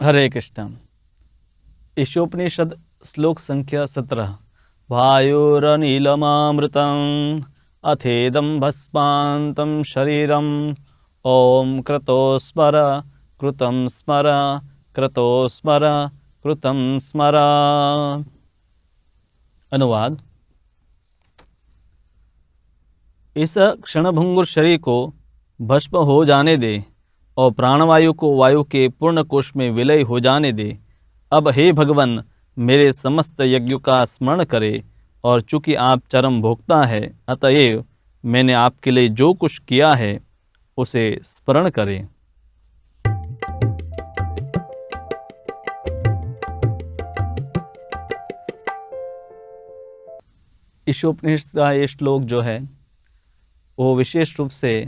हरे कृष्ण। ईशोपनिषद श्लोक संख्या 17। वायुरनिलमामृतम् अथेदं भस्मान्तं शरीरम् ओम क्रतो स्मर कृतं स्मर क्रतो स्मर कृतं स्मर। अनुवाद। इस क्षणभंगुर शरीर को भस्म हो जाने दे और प्राणवायु को वायु के पूर्ण कोश में विलय हो जाने दे। अब हे भगवान, मेरे समस्त यज्ञों का स्मरण करे और चूंकि आप चरम भोक्ता है, अतएव मैंने आपके लिए जो कुछ किया है उसे स्मरण करें। ईशोपनिषद का ये श्लोक जो है वो विशेष रूप से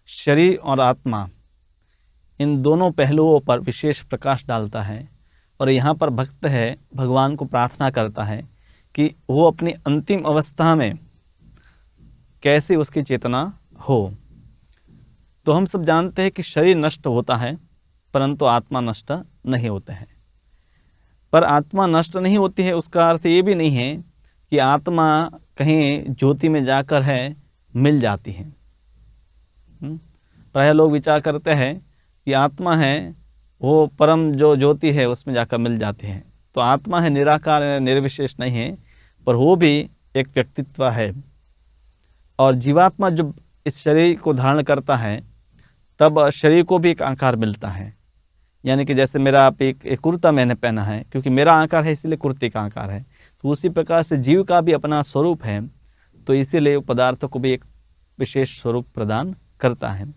शरीर और आत्मा इन दोनों पहलुओं पर विशेष प्रकाश डालता है। और यहाँ पर भक्त है भगवान को प्रार्थना करता है कि वो अपनी अंतिम अवस्था में कैसे उसकी चेतना हो। तो हम सब जानते हैं कि शरीर नष्ट होता है परंतु आत्मा नष्ट नहीं होते हैं। पर आत्मा नष्ट नहीं होती है उसका अर्थ ये भी नहीं है कि आत्मा कहीं ज्योति में जाकर है मिल जाती है। प्रायः लोग विचार करते हैं कि आत्मा है वो परम जो ज्योति है उसमें जाकर मिल जाती है। तो आत्मा है निराकार निर्विशेष नहीं है, पर वो भी एक व्यक्तित्व है। और जीवात्मा जब इस शरीर को धारण करता है तब शरीर को भी एक आकार मिलता है। यानी कि जैसे मेरा आप एक कुर्ता मैंने पहना है, क्योंकि मेरा आकार है इसीलिए कुर्ते का आकार है। तो उसी प्रकार से जीव का भी अपना स्वरूप है, तो इसीलिए पदार्थों को भी एक विशेष स्वरूप प्रदान करता है।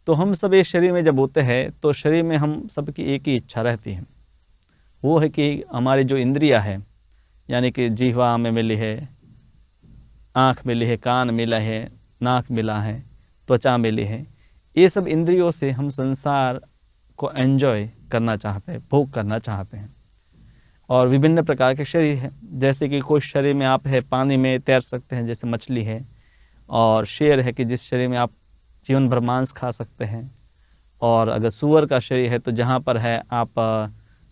तो हम सब एक शरीर में जब होते हैं तो शरीर में हम सबकी एक ही इच्छा रहती है, वो है कि हमारी जो इंद्रिया है, यानी कि जीवा में मिली है, आँख मिली है, कान मिला है, नाक मिला है, त्वचा मिली है, ये सब इंद्रियों से हम संसार को एंजॉय करना चाहते हैं, भोग करना चाहते हैं। और विभिन्न प्रकार के शरीर हैं, जैसे कि कुछ शरीर में आप है पानी में तैर सकते हैं जैसे मछली है, और शेर है कि जिस शरीर में आप जीवन भर मांस खा सकते हैं। और अगर सूअर का शरीर है तो जहाँ पर है आप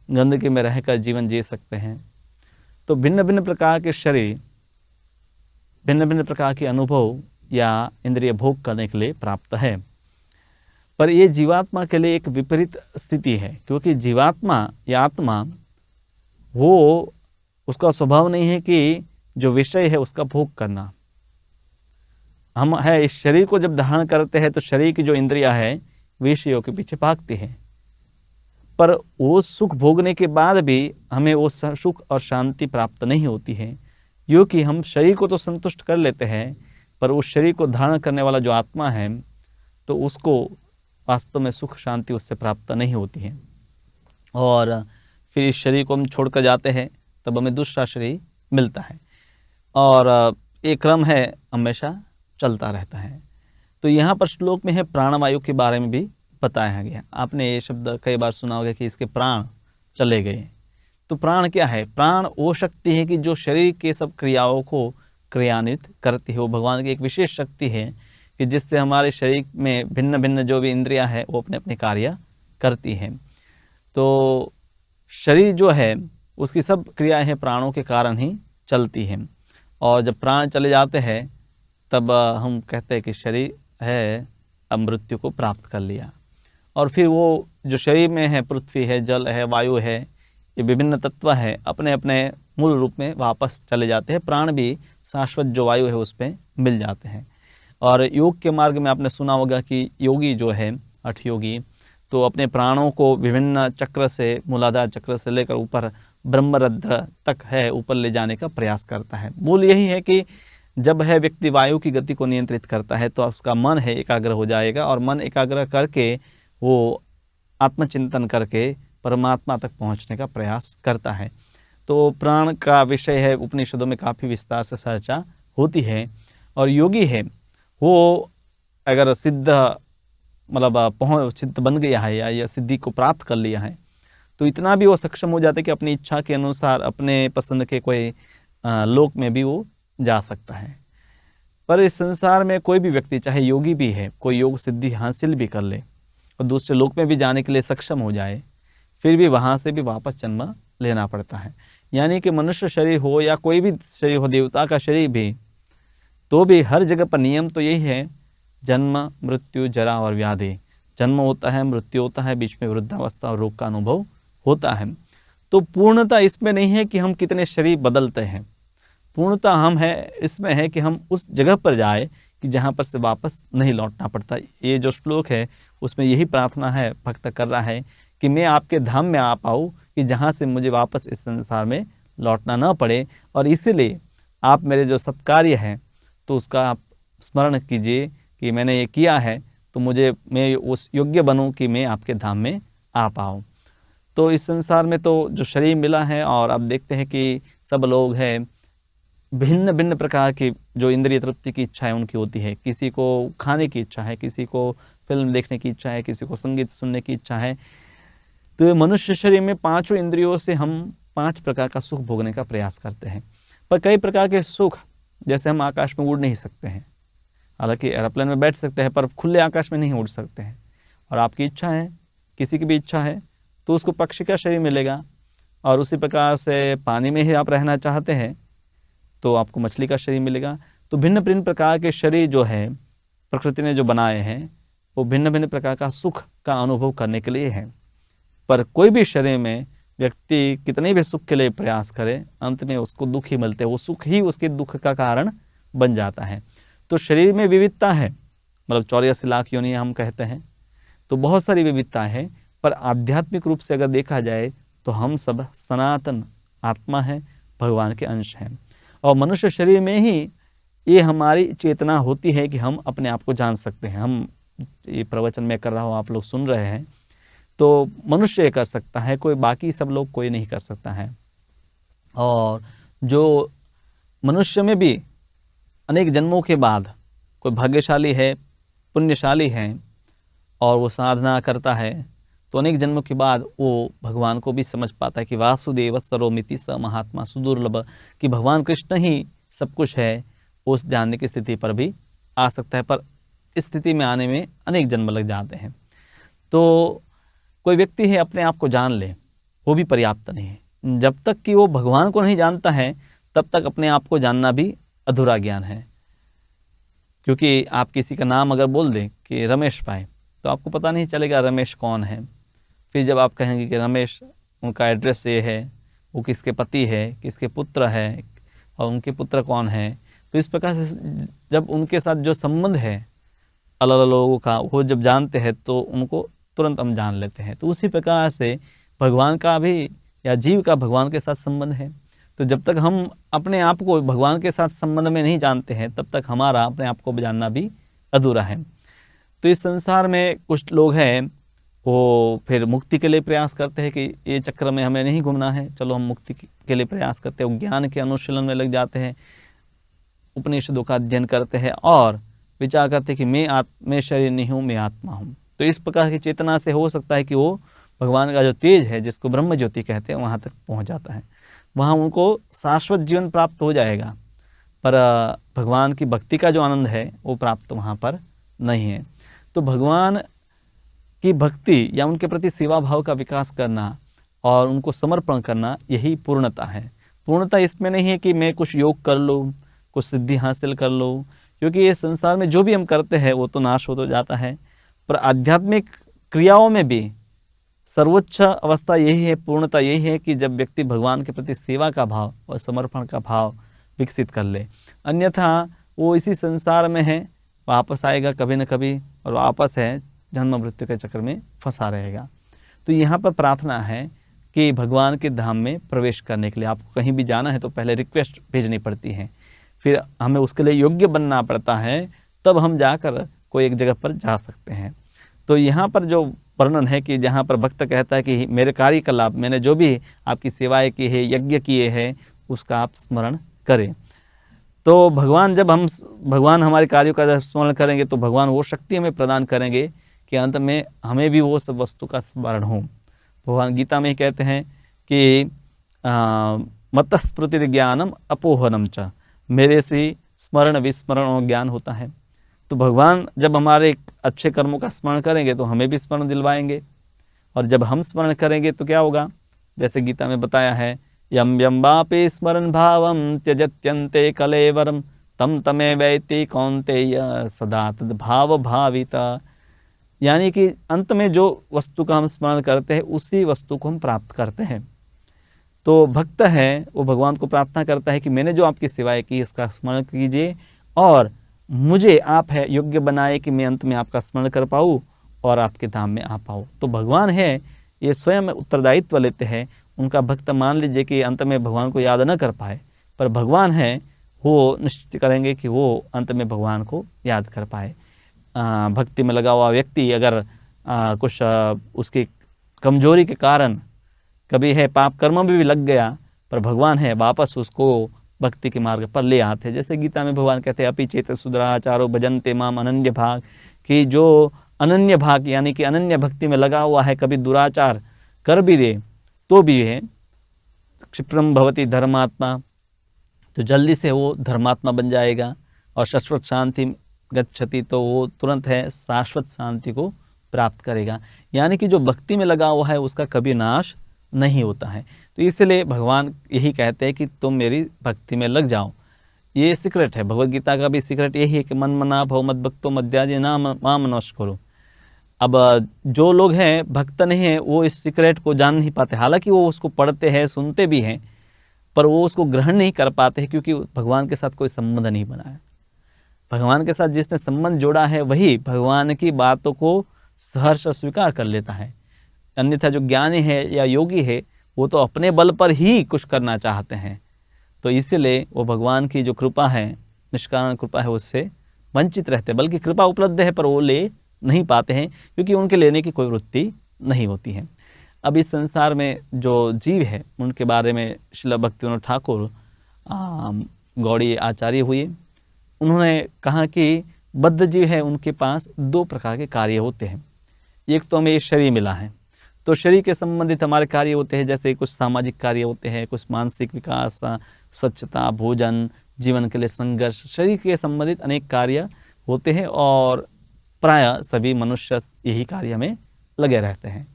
गंदगी में रहकर जीवन जी सकते हैं। तो भिन्न भिन्न प्रकार के शरीर भिन्न भिन्न प्रकार के अनुभव या इंद्रिय भोग करने के लिए प्राप्त है। पर ये जीवात्मा के लिए एक विपरीत स्थिति है, क्योंकि जीवात्मा या आत्मा वो उसका स्वभाव नहीं है कि जो विषय है उसका भोग करना। हम है इस शरीर को जब धारण करते हैं तो शरीर की जो इंद्रियां है विषयों के पीछे भागती है, पर वो सुख भोगने के बाद भी हमें वो सुख और शांति प्राप्त नहीं होती है, क्योंकि हम शरीर को तो संतुष्ट कर लेते हैं पर उस शरीर को धारण करने वाला जो आत्मा है तो उसको वास्तव में सुख शांति उससे प्राप्त नहीं होती है। और फिर इस शरीर को हम छोड़कर जाते हैं तब हमें दूसरा शरीर मिलता है, और एक क्रम है हमेशा चलता रहता है। तो यहाँ पर श्लोक में है प्राणवायु के बारे में भी बताया गया। आपने ये शब्द कई बार सुना होगा कि इसके प्राण चले गए। तो प्राण क्या है? प्राण वो शक्ति है कि जो शरीर के सब क्रियाओं को क्रियान्वित करती है। वो भगवान की एक विशेष शक्ति है कि जिससे हमारे शरीर में भिन्न भिन्न जो भी इंद्रियां हैं वो अपने अपने कार्य करती हैं। तो शरीर जो है उसकी सब क्रियाएं हैं प्राणों के कारण ही चलती हैं। और जब प्राण चले जाते हैं तब हम कहते हैं कि शरीर है अब मृत्यु को प्राप्त कर लिया। और फिर वो जो शरीर में है, पृथ्वी है, जल है, वायु है, ये विभिन्न तत्व है, अपने अपने मूल रूप में वापस चले जाते हैं। प्राण भी शाश्वत जो वायु है उस पर मिल जाते हैं। और योग के मार्ग में आपने सुना होगा कि योगी जो है हठ योगी तो अपने प्राणों को विभिन्न चक्र से, मूलाधार चक्र से लेकर ऊपर ब्रह्मरंध्र तक है ऊपर ले जाने का प्रयास करता है। मूल यही है कि जब है व्यक्ति वायु की गति को नियंत्रित करता है तो उसका मन है एकाग्र हो जाएगा, और मन एकाग्र करके वो आत्मचिंतन करके परमात्मा तक पहुंचने का प्रयास करता है। तो प्राण का विषय है उपनिषदों में काफ़ी विस्तार से चर्चा होती है। और योगी है वो अगर सिद्ध मतलब सिद्ध बन गया है या सिद्धि को प्राप्त कर लिया है तो इतना भी वो सक्षम हो जाता है कि अपनी इच्छा के अनुसार अपने पसंद के कोई लोक में भी वो जा सकता है। पर इस संसार में कोई भी व्यक्ति चाहे योगी भी है, कोई योग सिद्धि हासिल भी कर ले और दूसरे लोक में भी जाने के लिए सक्षम हो जाए, फिर भी वहाँ से भी वापस जन्म लेना पड़ता है। यानी कि मनुष्य शरीर हो या कोई भी शरीर हो, देवता का शरीर भी, तो भी हर जगह पर नियम तो यही है, जन्म मृत्यु जरा और व्याधि। जन्म होता है, मृत्यु होता है, बीच में वृद्धावस्था और रोग का अनुभव होता है। तो पूर्णता इसमें नहीं है कि हम कितने शरीर बदलते हैं, पूर्णता हम है इसमें है कि हम उस जगह पर जाए कि जहाँ पर से वापस नहीं लौटना पड़ता। ये जो श्लोक है उसमें यही प्रार्थना है, भक्त कर रहा है कि मैं आपके धाम में आ पाऊँ कि जहाँ से मुझे वापस इस संसार में लौटना न पड़े। और इसीलिए आप मेरे जो सत्कार्य हैं तो उसका आप स्मरण कीजिए कि मैंने ये किया है, तो मैं उस योग्य बनूं कि मैं आपके धाम में आ पाऊँ। तो इस संसार में तो जो शरीर मिला है, और अब देखते हैं कि सब लोग हैं भिन्न भिन्न प्रकार की जो इंद्रिय तृप्ति की इच्छा है उनकी होती है। किसी को खाने की इच्छा है, किसी को फिल्म देखने की इच्छा है, किसी को संगीत सुनने की इच्छा है। तो ये मनुष्य शरीर में पांचों इंद्रियों से हम 5 प्रकार का सुख भोगने का प्रयास करते हैं। पर कई प्रकार के सुख, जैसे हम आकाश में उड़ नहीं सकते हैं, हालांकि एरोप्लेन में बैठ सकते हैं पर खुले आकाश में नहीं उड़ सकते हैं। और आपकी इच्छा है, किसी की भी इच्छा है, तो उसको पक्षी का शरीर मिलेगा। और उसी प्रकार से पानी में ही आप रहना चाहते हैं तो आपको मछली का शरीर मिलेगा। तो भिन्न भिन्न प्रकार के शरीर जो है प्रकृति ने जो बनाए हैं वो भिन्न भिन्न प्रकार का सुख का अनुभव करने के लिए है। पर कोई भी शरीर में व्यक्ति कितने भी सुख के लिए प्रयास करे, अंत में उसको दुख ही मिलते हैं, वो सुख ही उसके दुख का कारण बन जाता है। तो शरीर में विविधता है, मतलब 84 लाख योनि हम कहते हैं, तो बहुत सारी विविधता है। पर आध्यात्मिक रूप से अगर देखा जाए तो हम सब सनातन आत्मा है, भगवान के अंश हैं। और मनुष्य शरीर में ही ये हमारी चेतना होती है कि हम अपने आप को जान सकते हैं। हम ये प्रवचन में कर रहा हूँ, आप लोग सुन रहे हैं, तो मनुष्य कर सकता है, कोई बाकी सब लोग कोई नहीं कर सकता है। और जो मनुष्य में भी अनेक जन्मों के बाद कोई भाग्यशाली है, पुण्यशाली है, और वो साधना करता है, तो अनेक जन्मों के बाद वो भगवान को भी समझ पाता है कि वासुदेव सर्वमिति स महात्मा सुदुर्लभ, कि भगवान कृष्ण ही सब कुछ है। उस जानने की स्थिति पर भी आ सकता है, पर इस स्थिति में आने में अनेक जन्म लग जाते हैं। तो कोई व्यक्ति है अपने आप को जान ले, वो भी पर्याप्त नहीं है। जब तक कि वो भगवान को नहीं जानता है तब तक अपने आप को जानना भी अधूरा ज्ञान है। क्योंकि आप किसी का नाम अगर बोल दें कि रमेश भाई, तो आपको पता नहीं चलेगा रमेश कौन है। फिर जब आप कहेंगे कि रमेश, उनका एड्रेस ये है, वो किसके पति है, किसके पुत्र है, और उनके पुत्र कौन है, तो इस प्रकार से जब उनके साथ जो संबंध है अलग अलग लोगों का, वो जब जानते हैं तो उनको तुरंत हम जान लेते हैं। तो उसी प्रकार से भगवान का भी या जीव का भगवान के साथ संबंध है। तो जब तक हम अपने आप को भगवान के साथ संबंध में नहीं जानते हैं तब तक हमारा अपने आप को जानना भी अधूरा है। तो इस संसार में कुछ लोग हैं वो फिर मुक्ति के लिए प्रयास करते हैं कि ये चक्र में हमें नहीं घूमना है, चलो हम मुक्ति के लिए प्रयास करते हैं, ज्ञान के अनुशीलन में लग जाते हैं, उपनिषदों का अध्ययन करते हैं और विचार करते हैं कि मैं शरीर नहीं हूँ, मैं आत्मा हूँ। तो इस प्रकार की चेतना से हो सकता है कि वो भगवान का जो तेज है, जिसको ब्रह्म ज्योति कहते हैं, वहाँ तक पहुँच जाता है, वहाँ उनको शाश्वत जीवन प्राप्त हो जाएगा। पर भगवान की भक्ति का जो आनंद है वो प्राप्त वहाँ पर नहीं है। तो भगवान की भक्ति या उनके प्रति सेवा भाव का विकास करना और उनको समर्पण करना, यही पूर्णता है। पूर्णता इसमें नहीं है कि मैं कुछ योग कर लूँ, कुछ सिद्धि हासिल कर लूँ, क्योंकि ये संसार में जो भी हम करते हैं वो तो नाश हो तो जाता है। पर आध्यात्मिक क्रियाओं में भी सर्वोच्च अवस्था यही है, पूर्णता यही है कि जब व्यक्ति भगवान के प्रति सेवा का भाव और समर्पण का भाव विकसित कर ले। अन्यथा वो इसी संसार में है, वापस आएगा कभी न कभी और वापस है जन्म मृत्यु के चक्र में फंसा रहेगा। तो यहाँ पर प्रार्थना है कि भगवान के धाम में प्रवेश करने के लिए आपको कहीं भी जाना है तो पहले रिक्वेस्ट भेजनी पड़ती है, फिर हमें उसके लिए योग्य बनना पड़ता है, तब हम जाकर कोई एक जगह पर जा सकते हैं। तो यहाँ पर जो वर्णन है कि जहाँ पर भक्त कहता है कि मेरे कार्य का लाभ, मैंने जो भी आपकी सेवाएं की है, यज्ञ किए हैं, उसका आप स्मरण करें। तो भगवान हमारे कार्यों का स्मरण करेंगे तो भगवान वो शक्ति हमें प्रदान करेंगे कि अंत में हमें भी वो सब वस्तु का स्मरण हो। भगवान गीता में कहते हैं कि मतस्फुति ज्ञानम अपोहनम च, मेरे से स्मरण विस्मरण और ज्ञान होता है। तो भगवान जब हमारे अच्छे कर्मों का स्मरण करेंगे तो हमें भी स्मरण दिलवाएंगे और जब हम स्मरण करेंगे तो क्या होगा, जैसे गीता में बताया है, यम यम वापि स्मरण भावम त्यजत्यन्ते कलेवरम तम तमे वैति कौन्तेय सदा तद भाव भाविता। यानी कि अंत में जो वस्तु का हम स्मरण करते हैं उसी वस्तु को हम प्राप्त करते हैं। तो भक्त है वो भगवान को प्रार्थना करता है कि मैंने जो आपकी सेवाएं की इसका स्मरण कीजिए और मुझे आप है योग्य बनाए कि मैं अंत में आपका स्मरण कर पाऊँ और आपके धाम में आ पाऊँ। तो भगवान है ये स्वयं उत्तरदायित्व लेते हैं। उनका भक्त मान लीजिए कि अंत में भगवान को याद न कर पाए, पर भगवान है वो निश्चित करेंगे कि वो अंत में भगवान को याद कर पाए। भक्ति में लगा हुआ व्यक्ति अगर कुछ उसकी कमजोरी के कारण कभी है पाप कर्म में भी लग गया, पर भगवान है वापस उसको भक्ति के मार्ग पर ले आते हैं। जैसे गीता में भगवान कहते हैं अपि चेत सुदराचारो भजन्ते माम अनन्य भाग, कि जो अनन्य भाग यानी कि अनन्य भक्ति में लगा हुआ है, कभी दुराचार कर भी दे तो भी है क्षिप्रम भवति धर्मात्मा, तो जल्दी से वो धर्मात्मा बन जाएगा। और शाश्वत शांति गच्छति, तो वो तुरंत है शाश्वत शांति को प्राप्त करेगा। यानी कि जो भक्ति में लगा हुआ है उसका कभी नाश नहीं होता है। तो इसलिए भगवान यही कहते हैं कि तुम मेरी भक्ति में लग जाओ। ये सीक्रेट है, भगवद गीता का भी सीक्रेट यही है कि मन मना भव मद भक्तो मध्याजी नाम माम नमस्कार करो। अब जो लोग हैं भक्त नहीं है वो इस सीक्रेट को जान नहीं पाते, हालांकि वो उसको पढ़ते हैं सुनते भी हैं, पर वो उसको ग्रहण नहीं कर पाते हैं क्योंकि भगवान के साथ कोई संबंध नहीं बना है। भगवान के साथ जिसने संबंध जोड़ा है वही भगवान की बातों को सहर्ष स्वीकार कर लेता है। अन्यथा जो ज्ञानी है या योगी है वो तो अपने बल पर ही कुछ करना चाहते हैं, तो इसीलिए वो भगवान की जो कृपा है, निष्कारण कृपा है, उससे वंचित रहते हैं। बल्कि कृपा उपलब्ध है पर वो ले नहीं पाते हैं क्योंकि उनके लेने की कोई वृत्ति नहीं होती है। अब इस संसार में जो जीव है उनके बारे में श्रील भक्तिविनोद ठाकुर गौड़ी आचार्य हुए, उन्होंने कहा कि बद्ध जीव है उनके पास दो प्रकार के कार्य होते हैं। एक तो हमें ये शरीर मिला है, तो शरीर के संबंधित हमारे कार्य होते हैं, जैसे कुछ सामाजिक कार्य होते हैं, कुछ मानसिक विकास, स्वच्छता, भोजन, जीवन के लिए संघर्ष, शरीर के संबंधित अनेक कार्य होते हैं और प्रायः सभी मनुष्य यही कार्य में लगे रहते हैं।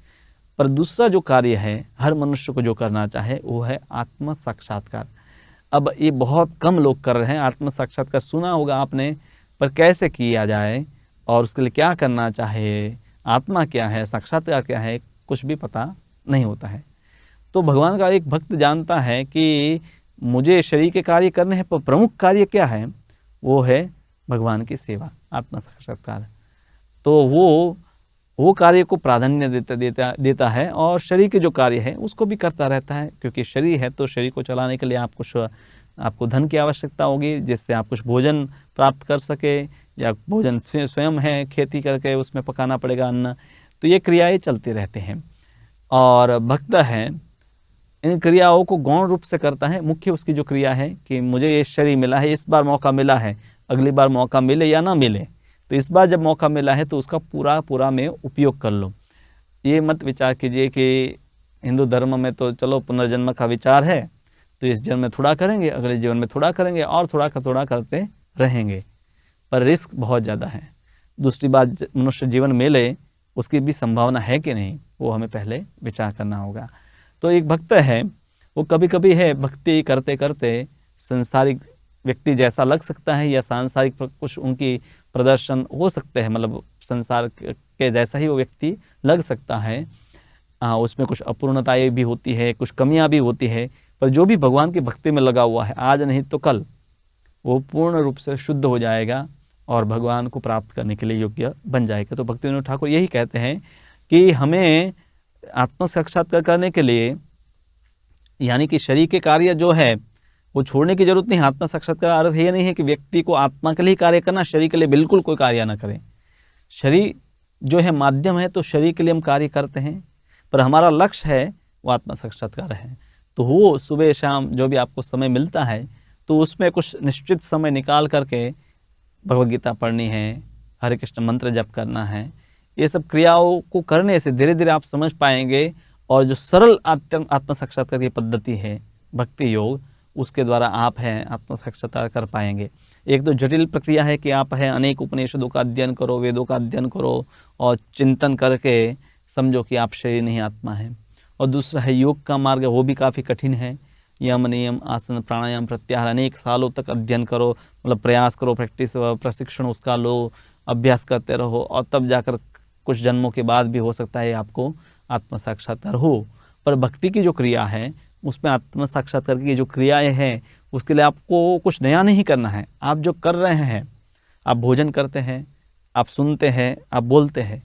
पर दूसरा जो कार्य है हर मनुष्य को जो करना चाहे वो है आत्म साक्षात्कार। अब ये बहुत कम लोग कर रहे हैं। आत्म साक्षात्कार सुना होगा आपने, पर कैसे किया जाए और उसके लिए क्या करना चाहे, आत्मा क्या है, साक्षात्कार क्या है, कुछ भी पता नहीं होता है। तो भगवान का एक भक्त जानता है कि मुझे शरीर के कार्य करने हैं, पर प्रमुख कार्य क्या है, वो है भगवान की सेवा, आत्म साक्षात्कार। तो वो कार्य को प्राधान्य देता है और शरीर के जो कार्य है उसको भी करता रहता है, क्योंकि शरीर है तो शरीर को चलाने के लिए आपको धन की आवश्यकता होगी, जिससे आप कुछ भोजन प्राप्त कर सके, या भोजन स्वयं है खेती करके उसमें पकाना पड़ेगा अन्न। तो ये क्रियाएं चलती रहते हैं और भक्त है इन क्रियाओं को गौण रूप से करता है। मुख्य उसकी जो क्रिया है कि मुझे ये शरीर मिला है, इस बार मौका मिला है, अगली बार मौका मिले या ना मिले, तो इस बार जब मौका मिला है तो उसका पूरा में उपयोग कर लो। ये मत विचार कीजिए कि हिंदू धर्म में तो चलो पुनर्जन्म का विचार है, तो इस जन्म में थोड़ा करेंगे, अगले जीवन में थोड़ा करेंगे और थोड़ा करते रहेंगे, पर रिस्क बहुत ज़्यादा है। दूसरी बात, मनुष्य जीवन मिले उसकी भी संभावना है कि नहीं, वो हमें पहले विचार करना होगा। तो एक भक्त है वो कभी कभी है भक्ति करते करते संसारिक व्यक्ति जैसा लग सकता है, या सांसारिक कुछ उनकी प्रदर्शन हो सकते हैं, मतलब संसार के जैसा ही वो व्यक्ति लग सकता है। उसमें कुछ अपूर्णताएं भी होती है, कुछ कमियां भी होती है, पर जो भी भगवान की भक्ति में लगा हुआ है आज नहीं तो कल वो पूर्ण रूप से शुद्ध हो जाएगा और भगवान को प्राप्त करने के लिए योग्य बन जाएगा। तो भक्तिविनोद ठाकुर यही कहते हैं कि हमें आत्म साक्षात्कार करने के लिए, यानी कि शरीर के कार्य जो है वो छोड़ने की जरूरत नहीं। आत्म साक्षात्कार अर्थ ये नहीं है कि व्यक्ति को आत्मा के लिए कार्य करना, शरीर के लिए बिल्कुल कोई कार्य ना करें। शरीर जो है माध्यम है, तो शरीर के लिए हम कार्य करते हैं, पर हमारा लक्ष्य है वो आत्म साक्षात्कार है। तो वो सुबह शाम जो भी आपको समय मिलता है तो उसमें कुछ निश्चित समय निकाल करके भगवद गीता पढ़नी है, हरे कृष्ण मंत्र जप करना है। ये सब क्रियाओं को करने से धीरे धीरे आप समझ पाएंगे, और जो सरल आत्म साक्षात्कार की पद्धति है भक्ति योग, उसके द्वारा आप हैं आत्म साक्षात्कार कर पाएंगे। एक तो जटिल प्रक्रिया है कि आप हैं अनेक उपनिषदों का अध्ययन करो, वेदों का अध्ययन करो और चिंतन करके समझो कि आप शरीर नहीं आत्मा है। और दूसरा है योग का मार्ग, वो भी काफ़ी कठिन है। यम नियम आसन प्राणायाम प्रत्याहार अनेक सालों तक अध्ययन करो, मतलब प्रयास करो, प्रैक्टिस प्रशिक्षण उसका लो, अभ्यास करते रहो, और तब जाकर कुछ जन्मों के बाद भी हो सकता है आपको आत्म साक्षात्कार हो। पर भक्ति की जो क्रिया है उसमें आत्म साक्षात्कार की जो क्रियाएं हैं उसके लिए आपको कुछ नया नहीं करना है। आप जो कर रहे हैं, आप भोजन करते हैं, आप सुनते हैं, आप बोलते हैं,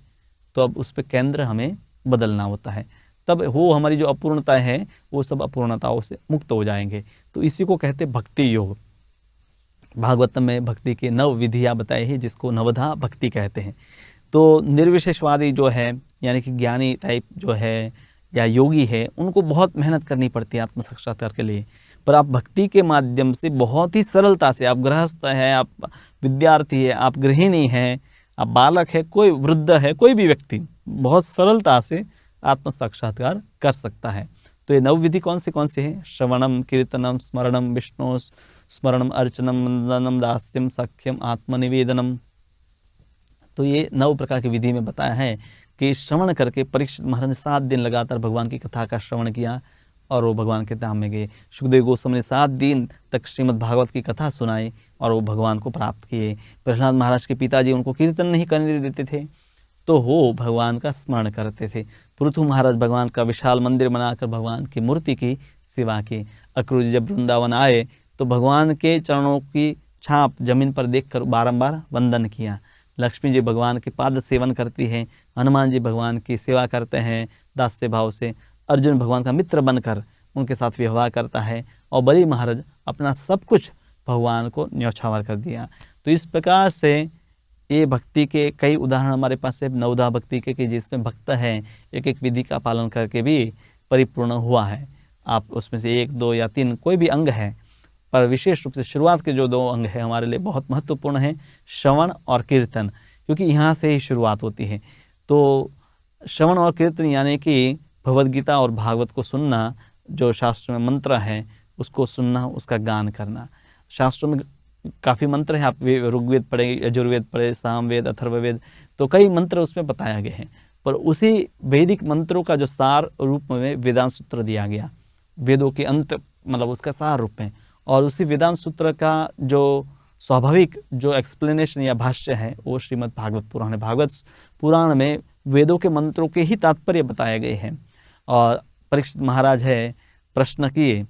तो अब उस पर केंद्र हमें बदलना होता है। तब वो हमारी जो अपूर्णता है वो सब अपूर्णताओं से मुक्त हो जाएंगे। तो इसी को कहते भक्ति योग। भागवतम में भक्ति की 9 विधियाँ बताई है जिसको नवधा भक्ति कहते हैं। तो निर्विशेषवादी जो है यानी कि ज्ञानी टाइप जो है या योगी है, उनको बहुत मेहनत करनी पड़ती है आत्म साक्षात्कार के लिए। पर आप भक्ति के माध्यम से बहुत ही सरलता से, आप गृहस्थ है, आप विद्यार्थी है, आप गृहिणी है, आप बालक है, कोई वृद्ध है, कोई भी व्यक्ति बहुत सरलता से आत्म साक्षात्कार कर सकता है। तो ये 9 विधि कौन सी है? श्रवणम, कीर्तनम, स्मरणम, विष्णु स्मरणम, अर्चनम, वंदनम, दास्यम, सख्यम, आत्मनिवेदनम। तो ये 9 प्रकार की विधि में बताया है कि श्रवण करके परीक्षित महाराज ने 7 दिन लगातार भगवान की कथा का श्रवण किया और वो भगवान के धाम में गए। सुखदेव गोस्वामी ने 7 दिन तक श्रीमद् भागवत की कथा सुनाई और वो भगवान को प्राप्त किए। प्रहलाद महाराज के पिताजी उनको कीर्तन नहीं करने देते थे तो वो भगवान का स्मरण करते थे। पृथु महाराज भगवान का विशाल मंदिर बनाकर भगवान की मूर्ति की सेवा की। अक्रूर जी जब वृंदावन आए तो भगवान के चरणों की छाप जमीन पर देखकर बारंबार वंदन किया। लक्ष्मी जी भगवान के पाद सेवन करती हैं, हनुमान जी भगवान की सेवा करते हैं दास्य भाव से, अर्जुन भगवान का मित्र बनकर उनके साथ व्यवहार करता है, और बलि महाराज अपना सब कुछ भगवान को न्यौछावर कर दिया। तो इस प्रकार से ये भक्ति के कई उदाहरण हमारे पास है नवधा भक्ति के, कि जिसमें भक्त है एक एक विधि का पालन करके भी परिपूर्ण हुआ है। आप उसमें से 1, 2 या 3 कोई भी अंग है, पर विशेष रूप से शुरुआत के जो 2 अंग है हमारे लिए बहुत महत्वपूर्ण है, श्रवण और कीर्तन, क्योंकि यहाँ से ही शुरुआत होती है। तो श्रवण और कीर्तन यानी कि भगवद गीता और भागवत को सुनना, जो शास्त्र में मंत्र है उसको सुनना, उसका गान करना। शास्त्रों में काफ़ी मंत्र हैं, आप ऋग्वेद पढ़े, यजुर्वेद पढ़े, सामवेद, अथर्ववेद, तो कई मंत्र उसमें बताया गए हैं। पर उसी वैदिक मंत्रों का जो सार रूप में वेदांत सूत्र दिया गया, वेदों के अंत मतलब उसका सार रूप में, और उसी वेदांत सूत्र का जो स्वाभाविक जो एक्सप्लेनेशन या भाष्य है वो श्रीमद् भागवत पुराण है। भागवत पुराण में वेदों के मंत्रों के ही तात्पर्य बताए गए हैं। और परीक्षित महाराज है प्रश्न किए,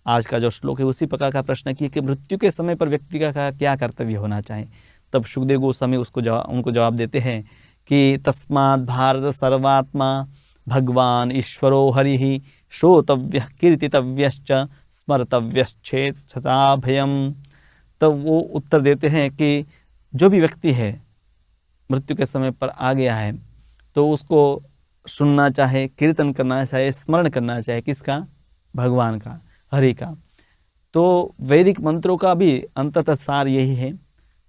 आज का जो श्लोक है उसी प्रकार का प्रश्न किए कि मृत्यु के समय पर व्यक्ति का क्या कर्तव्य होना चाहिए। तब सुखदेव गोस्वामी उनको जवाब देते हैं कि तस्मात् भारत सर्वात्मा भगवान ईश्वरो हरिः श्रोतव्यः कीर्तितव्यश्च स्मर्तव्यश्चेत् सदा भयम्। तब वो उत्तर देते हैं कि जो भी व्यक्ति है मृत्यु के समय पर आ गया है तो उसको सुनना चाहे, कीर्तन करना चाहे, स्मरण करना चाहे, किसका? भगवान का, हरि का। तो वैदिक मंत्रों का भी अंततः सार यही है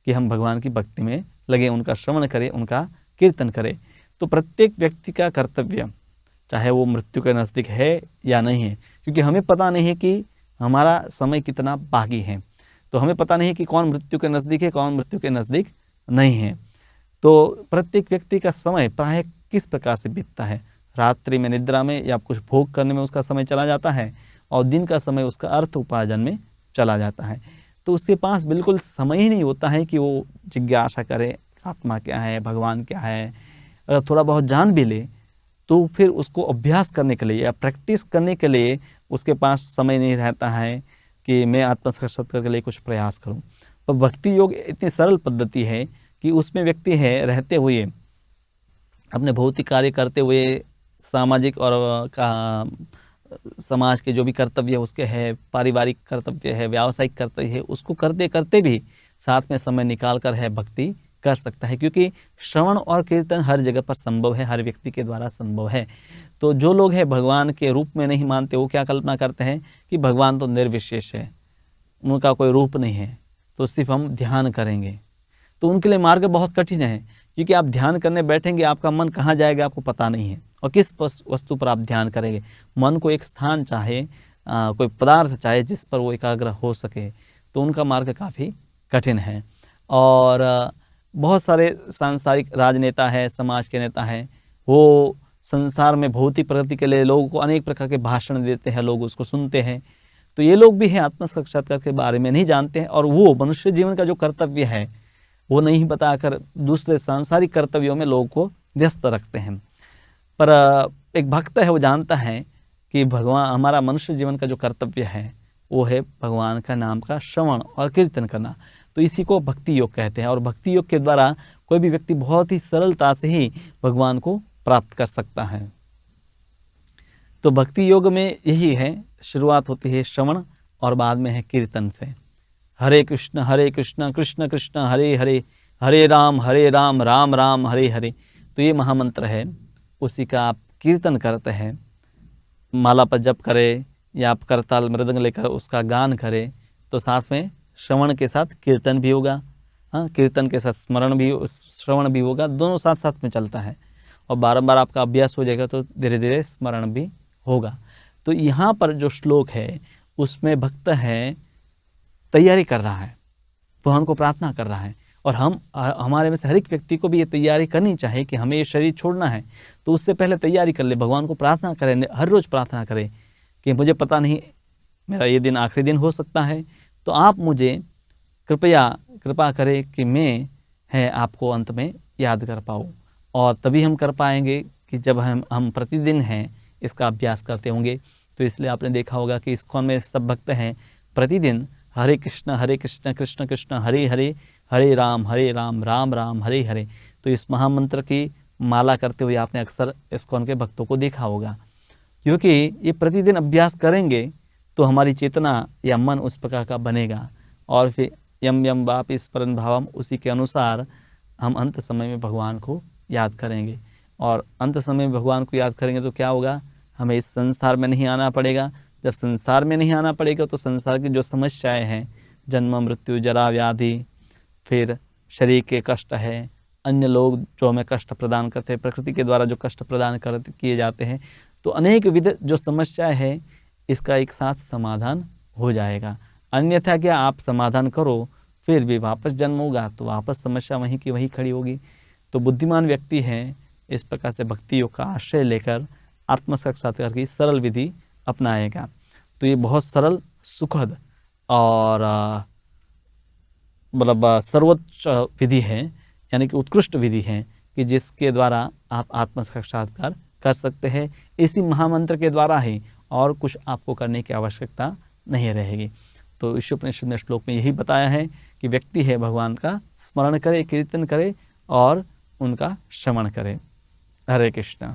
कि हम भगवान की भक्ति में लगे, उनका श्रवण करें, उनका कीर्तन करें। तो प्रत्येक व्यक्ति का कर्तव्य, चाहे वो मृत्यु के नज़दीक है या नहीं है, क्योंकि हमें पता नहीं है कि हमारा समय कितना बाकी है, तो हमें पता नहीं कि कौन मृत्यु के नज़दीक है, कौन मृत्यु के नज़दीक नहीं है। तो प्रत्येक व्यक्ति का समय प्राय किस प्रकार से बीतता है, रात्रि में निद्रा में या कुछ भोग करने में उसका समय चला जाता है, और दिन का समय उसका अर्थ उपार्जन में चला जाता है। तो उसके पास बिल्कुल समय ही नहीं होता है कि वो जिज्ञासा करे आत्मा क्या है, भगवान क्या है। अगर थोड़ा बहुत जान भी ले तो फिर उसको अभ्यास करने के लिए या प्रैक्टिस करने के लिए उसके पास समय नहीं रहता है कि मैं आत्म साक्षात्कार के लिए कुछ प्रयास करूं। पर भक्ति योग इतनी सरल पद्धति है कि उसमें व्यक्ति है रहते हुए, अपने भौतिक कार्य करते हुए, सामाजिक और समाज के जो भी कर्तव्य उसके है, पारिवारिक कर्तव्य है, व्यावसायिक कर्तव्य है, उसको करते करते भी साथ में समय निकाल कर है भक्ति कर सकता है। क्योंकि श्रवण और कीर्तन हर जगह पर संभव है, हर व्यक्ति के द्वारा संभव है। तो जो लोग हैं भगवान के रूप में नहीं मानते, वो क्या कल्पना करते हैं कि भगवान तो निर्विशेष है, उनका कोई रूप नहीं है, तो सिर्फ हम ध्यान करेंगे। तो उनके लिए मार्ग बहुत कठिन है, क्योंकि आप ध्यान करने बैठेंगे, आपका मन कहाँ जाएगा आपको पता नहीं है, और किस वस्तु पर आप ध्यान करेंगे। मन को एक स्थान चाहे, कोई पदार्थ चाहे जिस पर वो एकाग्र हो सके, तो उनका मार्ग काफ़ी कठिन है। और बहुत सारे सांसारिक राजनेता है, समाज के नेता हैं, वो संसार में भौतिक प्रगति के लिए लोगों को अनेक प्रकार के भाषण देते हैं, लोग उसको सुनते हैं। तो ये लोग भी हैं आत्म साक्षात्कार के बारे में नहीं जानते हैं, और वो मनुष्य जीवन का जो कर्तव्य है वो नहीं बताकर दूसरे सांसारिक कर्तव्यों में लोगों को व्यस्त रखते हैं। पर एक भक्त है, वो जानता है कि भगवान, हमारा मनुष्य जीवन का जो कर्तव्य है वो है भगवान का नाम का श्रवण और कीर्तन करना। तो इसी को भक्ति योग कहते हैं, और भक्ति योग के द्वारा कोई भी व्यक्ति बहुत ही सरलता से ही भगवान को प्राप्त कर सकता है। तो भक्ति योग में यही है, शुरुआत होती है श्रवण और बाद में है कीर्तन से। हरे कृष्ण कृष्ण कृष्ण हरे हरे, हरे राम राम राम हरे हरे। तो ये महामंत्र है, उसी का आप कीर्तन करते हैं, माला पर जप करें या आप करताल मृदंग लेकर उसका गान करें, तो साथ में श्रवण के साथ कीर्तन भी होगा। हाँ, कीर्तन के साथ स्मरण भी, श्रवण भी होगा, दोनों साथ साथ में चलता है। और बारंबार आपका अभ्यास हो जाएगा तो धीरे धीरे स्मरण भी होगा। तो यहाँ पर जो श्लोक है उसमें भक्त है तैयारी कर रहा है, भगवान को प्रार्थना कर रहा है, और हमारे में से हर एक व्यक्ति को भी ये तैयारी करनी चाहिए कि हमें ये शरीर छोड़ना है। तो उससे पहले तैयारी कर ले, भगवान को प्रार्थना करें, हर रोज़ प्रार्थना करें कि मुझे पता नहीं मेरा ये दिन आखिरी दिन हो सकता है, तो आप मुझे कृपा करें कि मैं आपको अंत में याद कर पाऊँ। और तभी हम कर पाएंगे कि जब हम प्रतिदिन इसका अभ्यास करते होंगे। तो इसलिए आपने देखा होगा कि इस्कॉन में सब भक्त हैं प्रतिदिन हरे कृष्ण कृष्ण कृष्ण हरे हरे, हरे राम राम राम हरे हरे। तो इस महामंत्र की माला करते हुए आपने अक्सर इस्कॉन के भक्तों को देखा होगा, क्योंकि ये प्रतिदिन अभ्यास करेंगे तो हमारी चेतना या मन उस प्रकार का बनेगा, और फिर यम यम वापि स्मरन् भावम, उसी के अनुसार हम अंत समय में भगवान को याद करेंगे। और अंत समय में भगवान को याद करेंगे तो क्या होगा, हमें इस संसार में नहीं आना पड़ेगा। जब संसार में नहीं आना पड़ेगा तो संसार की जो समस्याएं हैं, जन्म मृत्यु जरा व्याधि, फिर शरीर के कष्ट है, अन्य लोग जो हमें कष्ट प्रदान करते हैं, प्रकृति के द्वारा जो कष्ट प्रदान किए जाते हैं, तो अनेक विध जो समस्याएं है इसका एक साथ समाधान हो जाएगा। अन्यथा क्या, आप समाधान करो फिर भी वापस जन्म होगा तो वापस समस्या वहीं की वहीं खड़ी होगी। तो बुद्धिमान व्यक्ति हैं इस प्रकार से भक्ति योग का आश्रय लेकर आत्म साक्षात्कार की सरल विधि अपनाएगा। तो ये बहुत सरल, सुखद और मतलब सर्वोच्च विधि है, यानी कि उत्कृष्ट विधि है कि जिसके द्वारा आप आत्म साक्षात्कार कर सकते हैं। इसी महामंत्र के द्वारा ही, और कुछ आपको करने की आवश्यकता नहीं रहेगी। तो ईशोपनिषद ने श्लोक में यही बताया है कि व्यक्ति है भगवान का स्मरण करे, कीर्तन करे और उनका श्रवण करे। हरे कृष्ण।